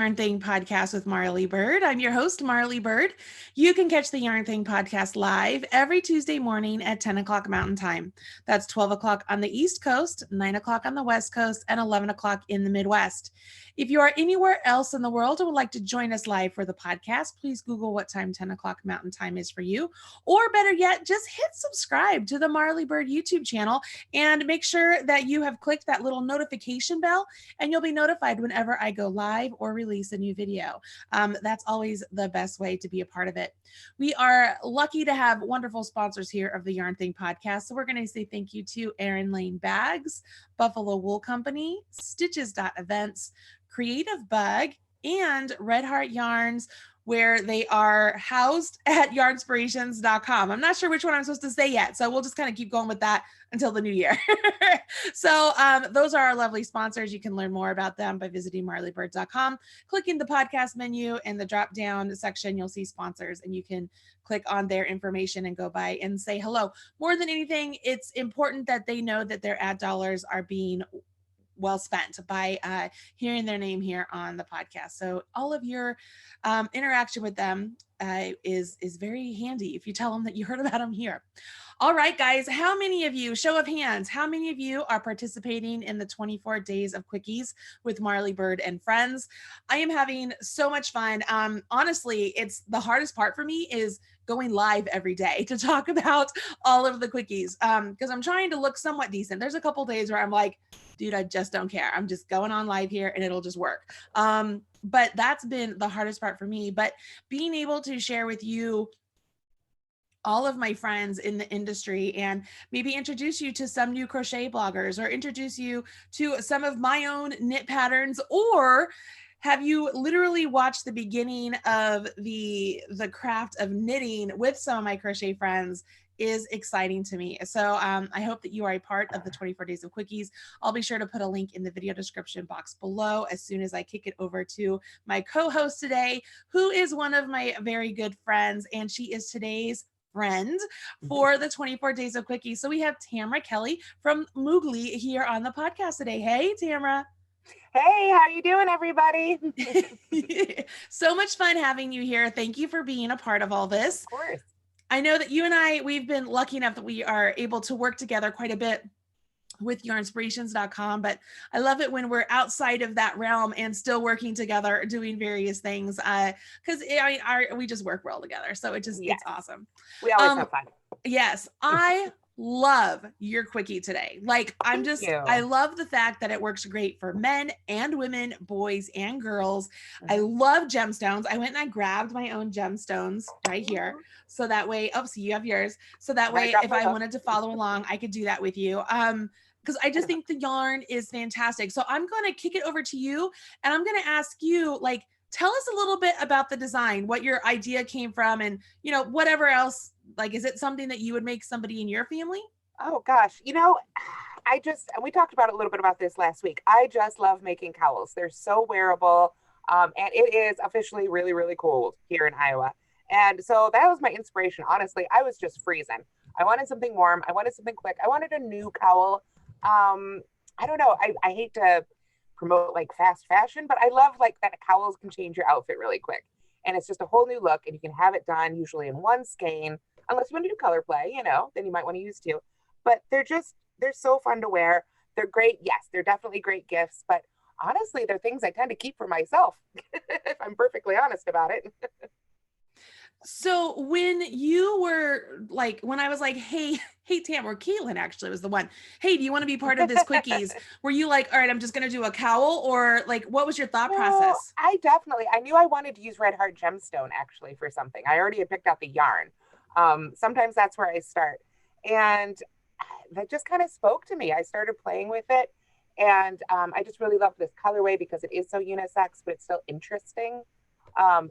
Yarn Thing podcast with Marley Bird. I'm your host, Marley Bird. You can catch the Yarn Thing podcast live every Tuesday morning at 10 o'clock Mountain Time. That's 12 o'clock on the East Coast, 9 o'clock on the West Coast, and 11 o'clock in the Midwest. If you are anywhere else in the world and would like to join us live for the podcast, please Google what time 10 o'clock Mountain Time is for you. Or better yet, just hit subscribe to the Marley Bird YouTube channel and make sure that you have clicked that little notification bell and you'll be notified whenever I go live or release a new video. That's always the best way to be a part of it. We are lucky to have wonderful sponsors here of the Yarn Thing podcast. So we're going to say thank you to Erin Lane Bags, Buffalo Wool Company, Stitches.events, Creative Bug, and Red Heart Yarns, where they are housed at yarnspirations.com. I'm not sure which one I'm supposed to say yet, so we'll just kind of keep going with that until the new year. So those are our lovely sponsors. You can learn more about them by visiting marleybird.com, clicking the podcast menu in the drop down section. You'll see sponsors and you can click on their information and go by and say hello. More than anything, it's important that they know that their ad dollars are being well spent by hearing their name here on the podcast. So all of your interaction with them is very handy if you tell them that you heard about them here. All right, guys, how many of you, show of hands, how many of you are participating in the 24 days of Quickies with Marley Bird and friends? I am having so much fun. Honestly, it's the hardest part for me is going live every day to talk about all of the Quickies because I'm trying to look somewhat decent. There's a couple days where I'm like, dude, I just don't care. I'm just going on live here and it'll just work. But that's been the hardest part for me. But being able to share with you all of my friends in the industry and maybe introduce you to some new crochet bloggers or introduce you to some of my own knit patterns, or have you literally watched the beginning of the craft of knitting with some of my crochet friends is exciting to me. So I hope that you are a part of the 24 days of Quickies. I'll be sure to put a link in the video description box below as soon as I kick it over to my co-host today, who is one of my very good friends, and she is today's friend for the 24 days of Quickies. So we have Tamara Kelly from Moogly here on the podcast today. Hey, Tamara. Hey, how you doing, everybody? So much fun having you here. Thank you for being a part of all this. Of course. I know that you and we've been lucky enough that we are able to work together quite a bit with yarnspirations.com, but I love it when we're outside of that realm and still working together, doing various things, because we just work well together. So it's awesome. We always have fun. Yes, I love your quickie today. Like, I love the fact that it works great for men and women, boys and girls. I love gemstones. I went and I grabbed my own gemstones right here. So that way, see, you have yours. So that way, if I wanted to follow along, I could do that with you. Because I just think the yarn is fantastic. So I'm going to kick it over to you and I'm going to ask you, like, tell us a little bit about the design, what your idea came from, and, you know, whatever else. Like, is it something that you would make somebody in your family? Oh, gosh. You know, we talked about a little bit about this last week. I just love making cowls. They're so wearable. And it is officially really, really cold here in Iowa. And so that was my inspiration. Honestly, I was just freezing. I wanted something warm. I wanted something quick. I wanted a new cowl. I don't know. I hate to promote like fast fashion, but I love like that cowls can change your outfit really quick. And it's just a whole new look and you can have it done usually in one skein, unless you want to do color play, you know, then you might want to use two. But they're so fun to wear. They're great. Yes, they're definitely great gifts, but honestly, they're things I tend to keep for myself, if I'm perfectly honest about it. So when you were like, when I was like, hey, Tam, or Caitlin actually was the one, hey, do you want to be part of this Quickies? Were you like, all right, I'm just going to do a cowl, or like, what was your thought process? I knew I wanted to use Red Heart Gemstone actually for something. I already had picked out the yarn. Sometimes that's where I start. And that just kind of spoke to me. I started playing with it. And I just really love this colorway because it is so unisex, but it's still interesting.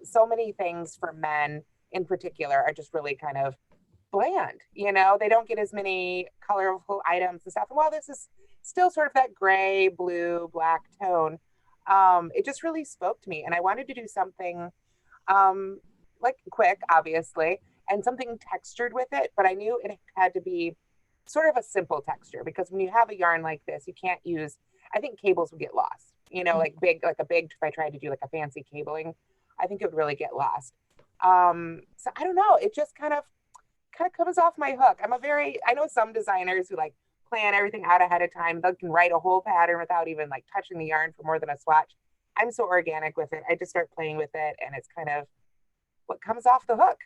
So many things for men in particular are just really kind of bland, you know, they don't get as many colorful items and stuff. And while this is still sort of that gray, blue, black tone, it just really spoke to me. And I wanted to do something like quick, obviously, and something textured with it, but I knew it had to be sort of a simple texture because when you have a yarn like this, you can't use, I think cables would get lost. you know, like if I tried to do like a fancy cabling, I think it would really get lost. So I don't know. It just kind of comes off my hook. I know some designers who like plan everything out ahead of time. They can write a whole pattern without even like touching the yarn for more than a swatch. I'm so organic with it. I just start playing with it and it's kind of what comes off the hook.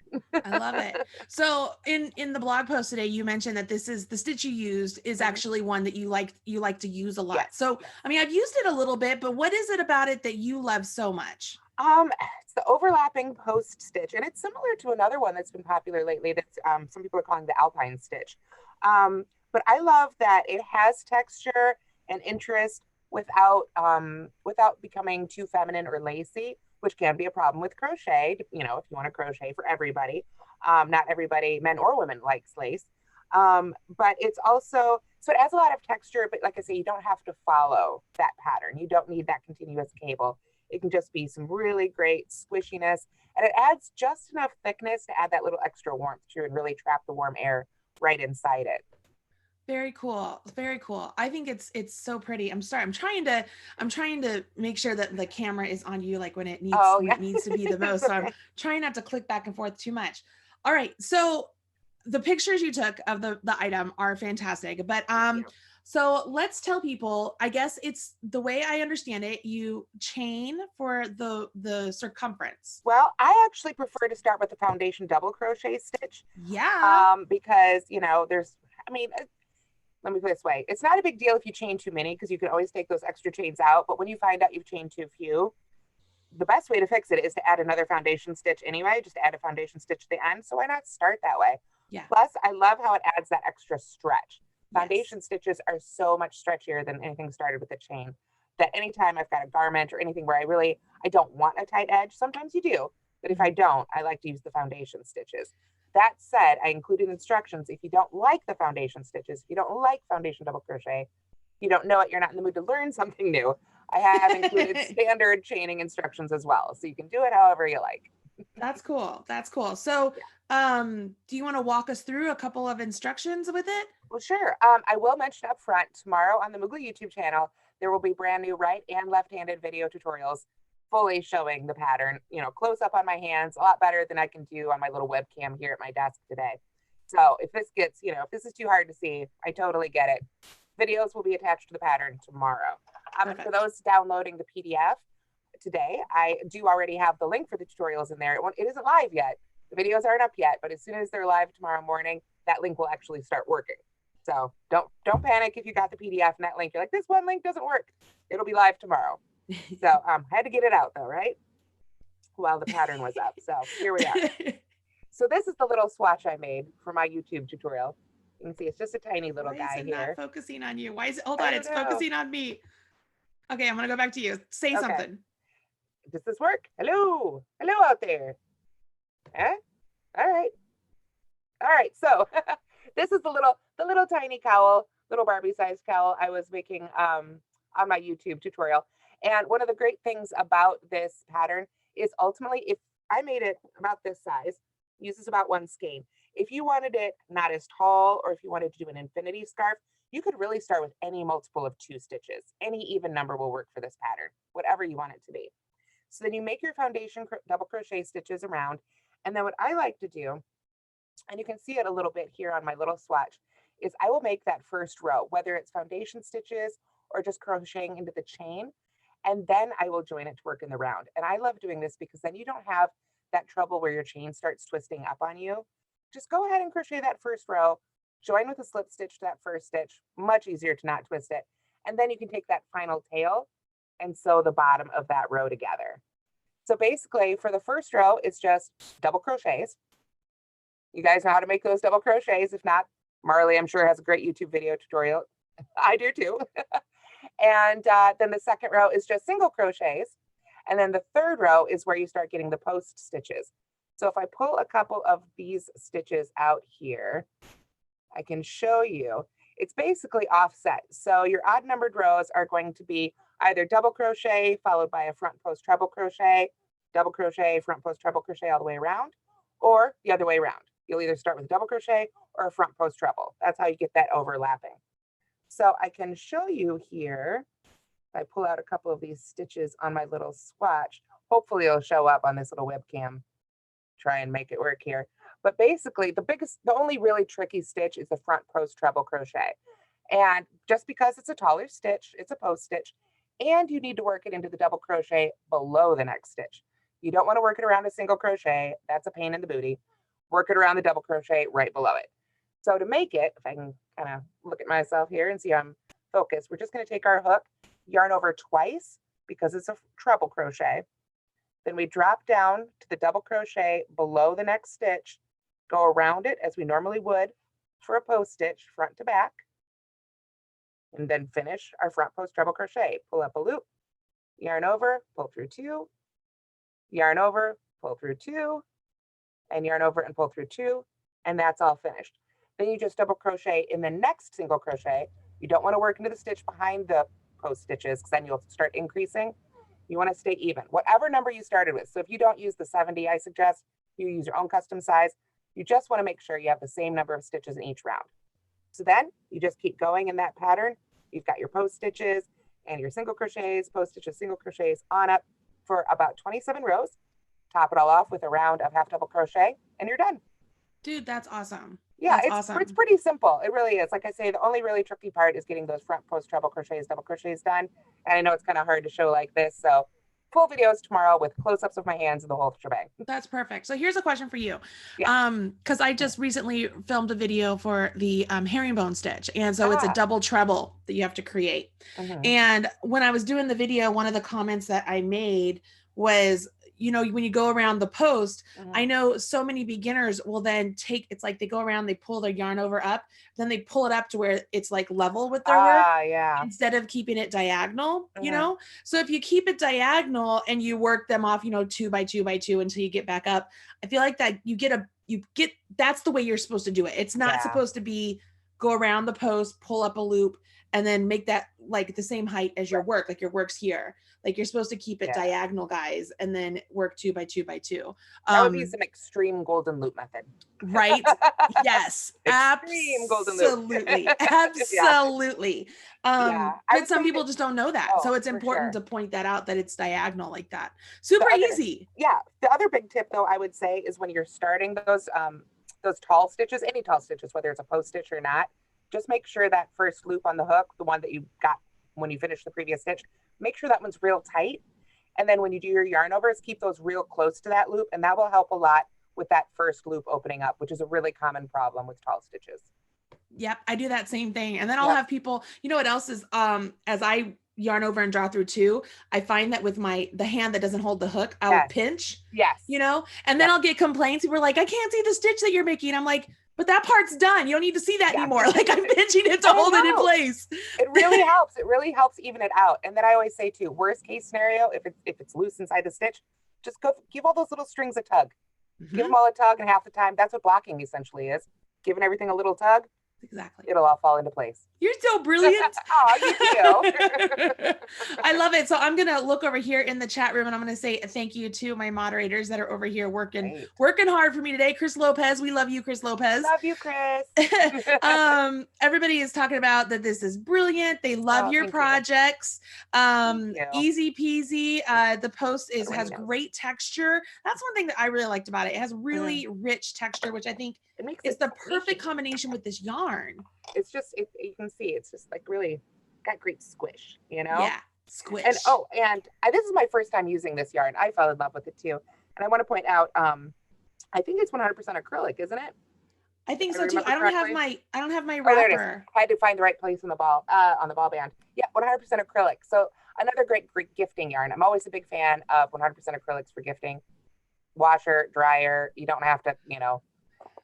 I love it. So in the blog post today, you mentioned that this is the stitch you used is actually one that you like to use a lot. Yes, So yes. I mean, I've used it a little bit, but what is it about it that you love so much? It's the overlapping post stitch, and it's similar to another one that's been popular lately. That's some people are calling the alpine stitch. But I love that it has texture and interest without becoming too feminine or lacy, which can be a problem with crochet. You know, if you want to crochet for everybody, not everybody, men or women, likes lace. But it's also so it adds a lot of texture. But like I say, you don't have to follow that pattern. You don't need that continuous cable. It can just be some really great squishiness, and it adds just enough thickness to add that little extra warmth to and really trap the warm air right inside it. Very cool. Very cool. I think it's so pretty. I'm sorry. I'm trying to make sure that the camera is on you like when it Oh yeah, needs to be the most. So I'm okay. trying not to click back and forth too much. All right. So the pictures you took of the item are fantastic. But Thank you. so let's tell people, I guess it's the way I understand it, you chain for the circumference. Well, I actually prefer to start with the foundation double crochet stitch, Yeah. because you know I mean, let me put it this way: it's not a big deal if you chain too many because you can always take those extra chains out. But when you find out you've chained too few, the best way to fix it is to add another foundation stitch anyway. Just add a foundation stitch at the end. So why not start that way? Yeah. Plus, I love how it adds that extra stretch. Yes. Foundation stitches are so much stretchier than anything started with a chain. That anytime I've got a garment or anything where I don't want a tight edge, sometimes you do, but if I don't, I like to use the foundation stitches. That said, I included instructions if you don't like the foundation stitches, if you don't like foundation double crochet, you don't know it, you're not in the mood to learn something new. I have included standard chaining instructions as well, so you can do it however you like. That's cool. That's cool. So, do you want to walk us through a couple of instructions with it? Well, sure. I will mention up front tomorrow on the Moogly YouTube channel, there will be brand new right and left-handed video tutorials fully showing the pattern, you know, close up on my hands, a lot better than I can do on my little webcam here at my desk today. So if this gets, you know, if this is too hard to see, I totally get it. Videos will be attached to the pattern tomorrow. And for those downloading the PDF today, I do already have the link for the tutorials in there. It isn't live yet. The videos aren't up yet, but as soon as they're live tomorrow morning, that link will actually start working. So don't panic if you got the PDF and that link. You're like, this one link doesn't work. It'll be live tomorrow. So I had to get it out though, right? While the pattern was up. So here we are. So this is the little swatch I made for my YouTube tutorial. You can see it's just a tiny little Why is guy it here. not focusing on you? Why is it? Hold I on, don't it's know. focusing on me. Okay, I'm gonna go back to you. Say Okay. something. Does this work? Hello, hello out there. Huh? All right. All right. So this is the little tiny cowl, little Barbie sized cowl I was making on my YouTube tutorial. And one of the great things about this pattern is ultimately if I made it about this size, uses about one skein. If you wanted it not as tall, or if you wanted to do an infinity scarf, you could really start with any multiple of 2 stitches. Any even number will work for this pattern, whatever you want it to be. So then you make your foundation double crochet stitches around. And then what I like to do, and you can see it a little bit here on my little swatch, is I will make that first row, whether it's foundation stitches or just crocheting into the chain, and then I will join it to work in the round. And I love doing this because then you don't have that trouble where your chain starts twisting up on you. Just go ahead and crochet that first row, join with a slip stitch to that first stitch, much easier to not twist it. And then you can take that final tail and sew the bottom of that row together. So basically for the first row, it's just double crochets. You guys know how to make those double crochets. If not, Marley, I'm sure, has a great YouTube video tutorial. I do too. And then the second row is just single crochets. And then the third row is where you start getting the post stitches. So if I pull a couple of these stitches out here, I can show you. It's basically offset. So your odd numbered rows are going to be either double crochet followed by a front post treble crochet, double crochet, front post treble crochet all the way around, or the other way around. You'll either start with a double crochet or a front post treble. That's how you get that overlapping. So I can show you here I pull out a couple of these stitches on my little swatch, hopefully it'll show up on this little webcam. Try and make it work here. But basically, the only really tricky stitch is the front post treble crochet. And just because it's a taller stitch, it's a post stitch, and you need to work it into the double crochet below the next stitch. You don't want to work it around a single crochet. That's a pain in the booty. Work it around the double crochet right below it. So to make it, if I can kind of look at myself here and see I'm focused, we're just going to take our hook, yarn over twice because it's a treble crochet. Then we drop down to the double crochet below the next stitch, go around it as we normally would for a post stitch, front to back, and then finish our front post treble crochet. Pull up a loop, yarn over, pull through two, yarn over, pull through two, and yarn over and pull through two, and that's all finished. Then you just double crochet in the next single crochet. You don't want to work into the stitch behind the post stitches because then you'll start increasing. You want to stay even, whatever number you started with. So if you don't use the 70, I suggest you use your own custom size. You just want to make sure you have the same number of stitches in each round. So then you just keep going in that pattern. You've got your post stitches and your single crochets, post stitches, single crochets on up for about 27 rows. Top it all off with a round of half double crochet and you're done. Dude, that's awesome. Yeah, that's awesome. Awesome. It's pretty simple. It really is. Like I say, the only really tricky part is getting those front post treble crochets, double crochets done. And I know it's kind of hard to show like this. So full videos tomorrow with close-ups of my hands and the whole shebang. That's perfect. So here's a question for you. Yeah. Because I just recently filmed a video for the herringbone stitch. And so it's a double treble that you have to create. And when I was doing the video, one of the comments that I made was, you know, when you go around the post, I know so many beginners will then it's like they go around, they pull their yarn over up, then they pull it up to where it's like level with their work instead of keeping it diagonal, you know? So if you keep it diagonal and you work them off, you know, 2 by 2 by 2 until you get back up, I feel like that that's the way you're supposed to do it. It's not supposed to be go around the post, pull up a loop, and then make that like the same height as your work, like your work's here. Like you're supposed to keep it diagonal, guys, and then work 2 by 2 by 2. That would be some extreme golden loop method. Right? Yes. Extreme golden loop. Absolutely. Absolutely. But some people just don't know that. So it's important to point that out, that it's diagonal like that. Super easy. Yeah. The other big tip though, I would say, is when you're starting those tall stitches, any tall stitches, whether it's a post stitch or not, just make sure that first loop on the hook, the one that you got when you finished the previous stitch, make sure that one's real tight. And then when you do your yarn overs, keep those real close to that loop. And that will help a lot with that first loop opening up, which is a really common problem with tall stitches. Yep. I do that same thing. And then I'll have people, you know what else is, as I yarn over and draw through too, I find that with the hand that doesn't hold the hook, I'll pinch, you know, and then I'll get complaints. People are like, I can't see the stitch that you're making. I'm like, but that part's done. You don't need to see that anymore. Like I'm pinching it to hold it in place. It really helps. It really helps even it out. And then I always say too, worst case scenario, if it's loose inside the stitch, just go give all those little strings a tug. Give them all a tug, and half the time, that's what blocking essentially is. Giving everything a little tug. Exactly. It'll all fall into place. You're so brilliant. Oh, you too. I love it. So I'm going to look over here in the chat room and I'm going to say thank you to my moderators that are over here working hard for me today. Chris Lopez. We love you, Chris Lopez. Love you, Chris. Everybody is talking about that this is brilliant. They love your projects. Easy peasy. The post has great texture. That's one thing that I really liked about it. It has really rich texture, which I think is the perfect combination with this yarn. It's just, you can see, it's just like really got great squish, you know? Yeah, squish. And this is my first time using this yarn. I fell in love with it too. And I want to point out, I think it's 100% acrylic, isn't it? I think so too. I don't have my wrapper. There it is. I had to find the right place on the ball band. Yeah, 100% acrylic. So another great gifting yarn. I'm always a big fan of 100% acrylics for gifting. Washer, dryer. You don't have to, you know,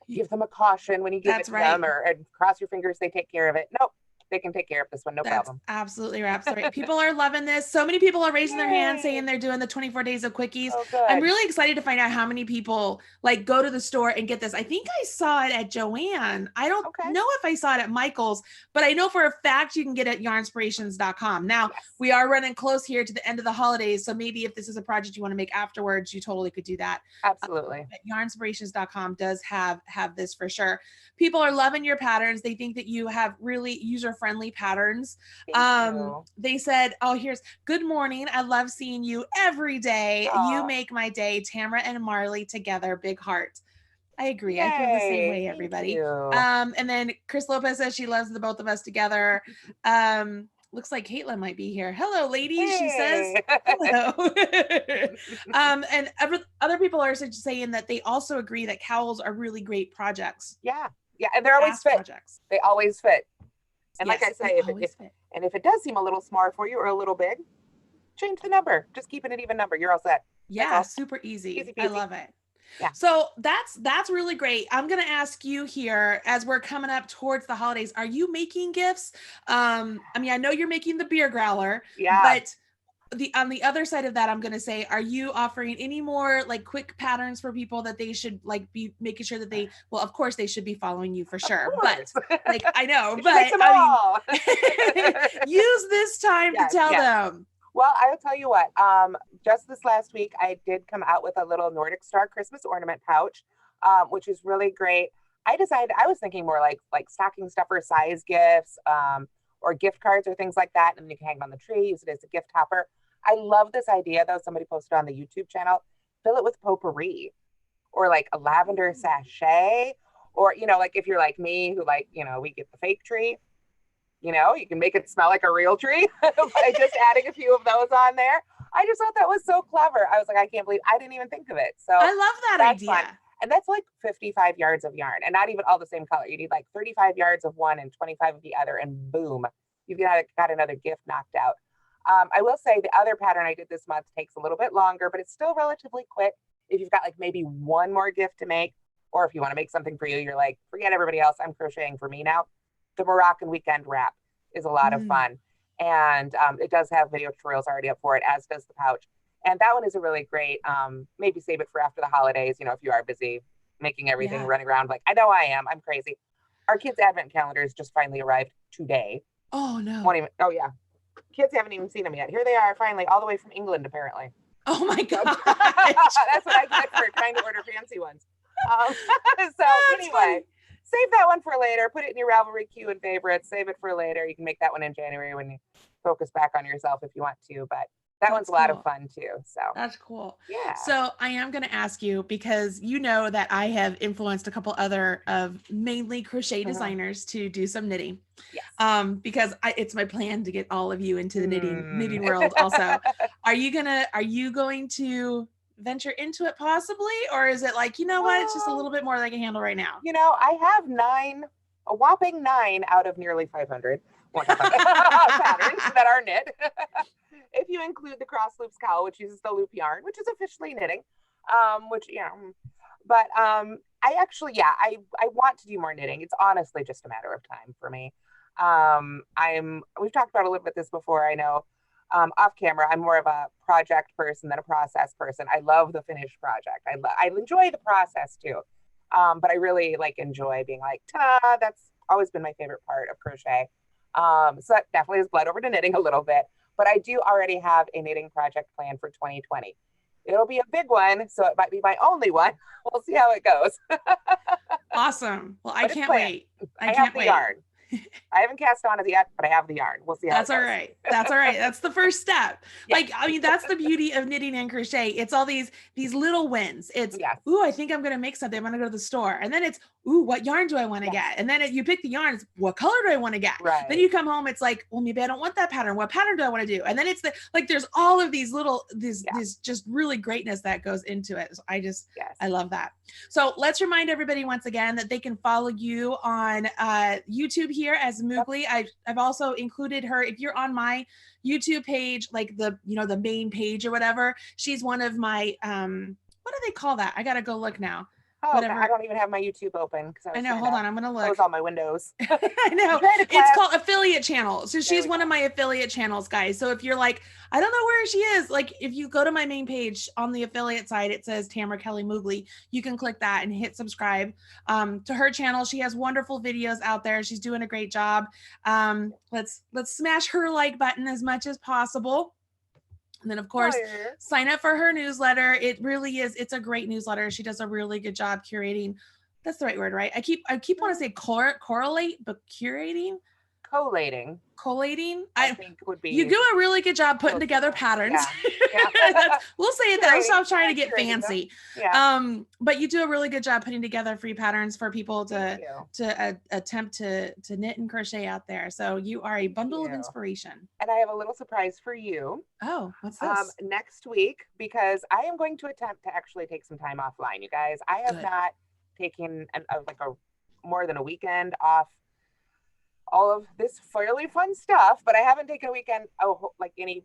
give them a caution when you give it to them, and cross your fingers they take care of it. Nope, they can take care of this one, no problem. Absolutely right. People are loving this. So many people are raising their hands saying they're doing the 24 days of quickies. I'm really excited to find out how many people like go to the store and get this. I think I saw it at Joann. I don't know if I saw it at Michael's, but I know for a fact you can get it at yarnspirations.com. Now we are running close here to the end of the holidays. So maybe if this is a project you want to make afterwards, you totally could do that. Absolutely. Yarnspirations.com does have this for sure. People are loving your patterns. They think that you have really user friendly patterns. Thank you. They said, oh, here's good morning. I love seeing you every day. You Aw. make my day. Tamara and Marley together. Big heart. I agree. I feel the same Yay, way, thank everybody. you. And then Chris Lopez says she loves the both of us together. Looks like Caitlin might be here. Hello, ladies. She says Hey. hello. And other people are saying that they also agree that cowls are really great projects. Yeah, and they're always fit. Projects. They always fit. And yes, like I say, if it does seem a little small for you or a little big, change the number. Just keep it an even number. You're all set. Yeah, super easy. Easy peasy. I love it. Yeah. So that's really great. I'm going to ask you here as we're coming up towards the holidays, are you making gifts? I mean, I know you're making the beer growler, but on the other side of that, I'm going to say, are you offering any more like quick patterns for people that they should like be making sure that they, well, of course they should be following you for sure, but like, I know, but I mean, use this time to tell them. Well, I'll tell you what, just this last week, I did come out with a little Nordic Star Christmas ornament pouch, which is really great. I was thinking more like stocking stuffer size gifts, or gift cards or things like that. And you can hang it on the tree, use it as a gift topper. I love this idea though. Somebody posted on the YouTube channel, fill it with potpourri or like a lavender sachet, or, like if you're like me who we get the fake tree, you can make it smell like a real tree by just adding a few of those on there. I just thought that was so clever. I was like, I can't believe I didn't even think of it. So I love that idea. Fun. And that's like 55 yards of yarn and not even all the same color. You need like 35 yards of one and 25 of the other, and boom, you've got another gift knocked out. I will say the other pattern I did this month takes a little bit longer, but it's still relatively quick. If you've got like maybe one more gift to make, or if you want to make something for you, you're like, forget everybody else, I'm crocheting for me now. The Moroccan weekend wrap is a lot of fun. And it does have video tutorials already up for it, as does the pouch. And that one is a really great, maybe save it for after the holidays, if you are busy making everything, running around. Like, I know I am. I'm crazy. Our kids' advent calendars just finally arrived today. Oh, no. Oh, yeah. Kids haven't even seen them yet. Here they are finally, all the way from England, apparently. Oh, my God. That's what I get for trying to order fancy ones. So anyway, funny. Save that one for later. Put it in your Ravelry queue and favorites. Save it for later. You can make that one in January when you focus back on yourself if you want to. But that one's a lot of fun too. So that's cool. Yeah. So I am going to ask you, because you know that I have influenced a couple other of mainly crochet designers to do some knitting. Yes. Because it's my plan to get all of you into the knitting world. Also, are you going to venture into it possibly, or is it like, what, it's just a little bit more than I can handle right now? I have a whopping 9 out of nearly 500 patterns that are knit. If you include the cross loops cowl, which uses the loop yarn, which is officially knitting, but I actually, I want to do more knitting. It's honestly just a matter of time for me. We've talked about a little bit this before, I know. Off camera, I'm more of a project person than a process person. I love the finished project. I enjoy the process too. But I really enjoy being like, ta-da! That's always been my favorite part of crochet. So that definitely has bled over to knitting a little bit, but I do already have a knitting project planned for 2020. It'll be a big one, so it might be my only one. We'll see how it goes. Awesome. Well, I can't wait. I can't wait. Yarn. I haven't cast on it yet, but I have the yarn. We'll see how That's all right. That's all right. That's the first step. Yeah. That's the beauty of knitting and crochet. It's all these little wins. It's, ooh, I think I'm going to make something. I'm going to go to the store. And then it's, ooh, what yarn do I want to get? And then you pick the yarn. It's, what color do I want to get? Right. Then you come home. It's like, well, maybe I don't want that pattern. What pattern do I want to do? And then it's there's all of these little, this just really greatness that goes into it. So I love that. So let's remind everybody once again that they can follow you on YouTube here as Moogly. I've also included her. If you're on my YouTube page, like the main page or whatever, she's one of my what do they call that? I gotta go look now. Oh, whatever. I don't even have my YouTube open because I know. Hold on, I'm gonna look. Close all my windows. I know. It's called affiliate channel. So she's one of my affiliate channels, guys. So if you're like, I don't know where she is, like if you go to my main page on the affiliate side, it says Tamara Kelly Moogly. You can click that and hit subscribe to her channel. She has wonderful videos out there. She's doing a great job. Let's smash her like button as much as possible. And then, of course, sign up for her newsletter. It really is. It's a great newsletter. She does a really good job curating. That's the right word, right? I keep want to say correlate, but curating. collating, Collating. I think would be. You do a really good job putting together patterns. Yeah. Yeah. We'll say that. I'll stop trying to get fancy. Yeah. But you do a really good job putting together free patterns for people to attempt to knit and crochet out there. So you are a bundle of inspiration. And I have a little surprise for you. Oh, what's this? Next week, because I am going to attempt to actually take some time offline, you guys. I have not taken more than a weekend off all of this fairly fun stuff, but I haven't taken a weekend like any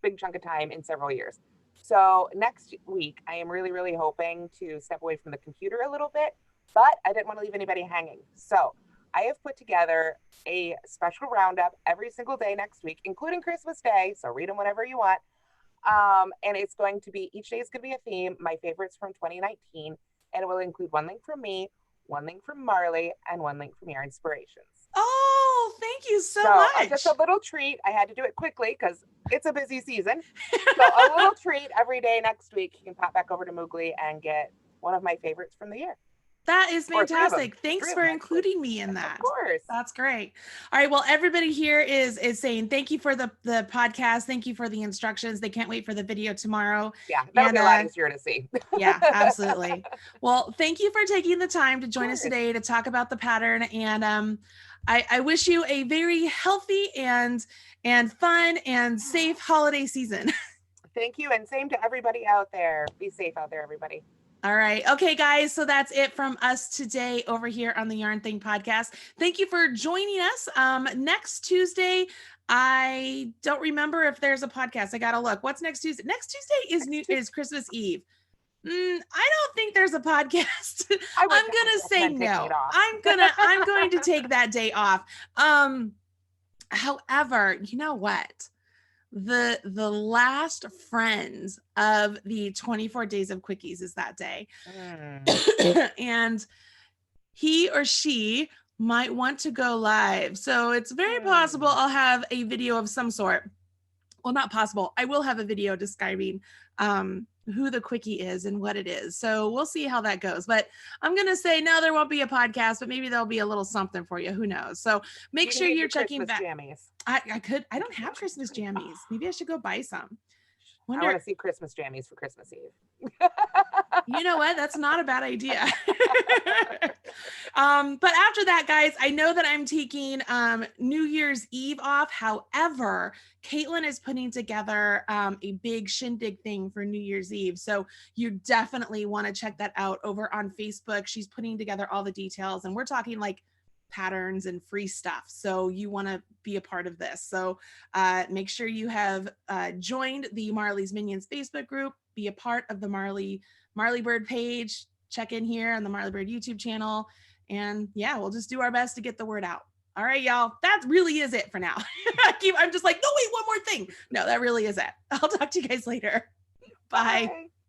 big chunk of time in several years. So next week, I am really, really hoping to step away from the computer a little bit, but I didn't want to leave anybody hanging. So I have put together a special roundup every single day next week, including Christmas Day. So read them whenever you want. And it's going to be, each day is going to be a theme, my favorites from 2019. And it will include one link from me, one link from Marley, and one link from your inspirations. Oh, thank you so much. Just a little treat. I had to do it quickly because it's a busy season. So a little treat every day next week. You can pop back over to Moogly and get one of my favorites from the year. That is fantastic. Thanks for including me in that. Of course. That's great. All right. Well, everybody here is saying thank you for the podcast. Thank you for the instructions. They can't wait for the video tomorrow. Yeah, that'll be a lot easier to see. Yeah, absolutely. Well, thank you for taking the time to join us today to talk about the pattern. And I wish you a very healthy and fun and safe holiday season. Thank you. And same to everybody out there. Be safe out there, everybody. All right. Okay, guys. So that's it from us today over here on the Yarn Thing podcast. Thank you for joining us. Next Tuesday, I don't remember if there's a podcast. I got to look. What's next Tuesday? Next Tuesday is Christmas Eve. I don't think there's a podcast. I'm going to say no. I'm going to take that day off. However, you know what? The last friends of the 24 days of Quickies is that day. And he or she might want to go live. So it's very possible I'll have a video of some sort. Well, not possible. I will have a video describing who the Quickie is and what it is. So we'll see how that goes. But I'm going to say, no, there won't be a podcast, but maybe there'll be a little something for you. Who knows? So make sure you're checking back. I don't have Christmas jammies. Maybe I should go buy some. I want to see Christmas jammies for Christmas Eve. You know what? That's not a bad idea. But after that, guys, I know that I'm taking New Year's Eve off. However, Caitlin is putting together a big shindig thing for New Year's Eve. So you definitely want to check that out over on Facebook. She's putting together all the details, and we're talking like patterns and free stuff. So you want to be a part of this. So make sure you have joined the Marley's Minions Facebook group, be a part of the Marley Bird page, check in here on the Marley Bird YouTube channel. And yeah, we'll just do our best to get the word out. All right, y'all, that really is it for now. I'm just like, no, wait, one more thing. No, that really is it. I'll talk to you guys later. Bye.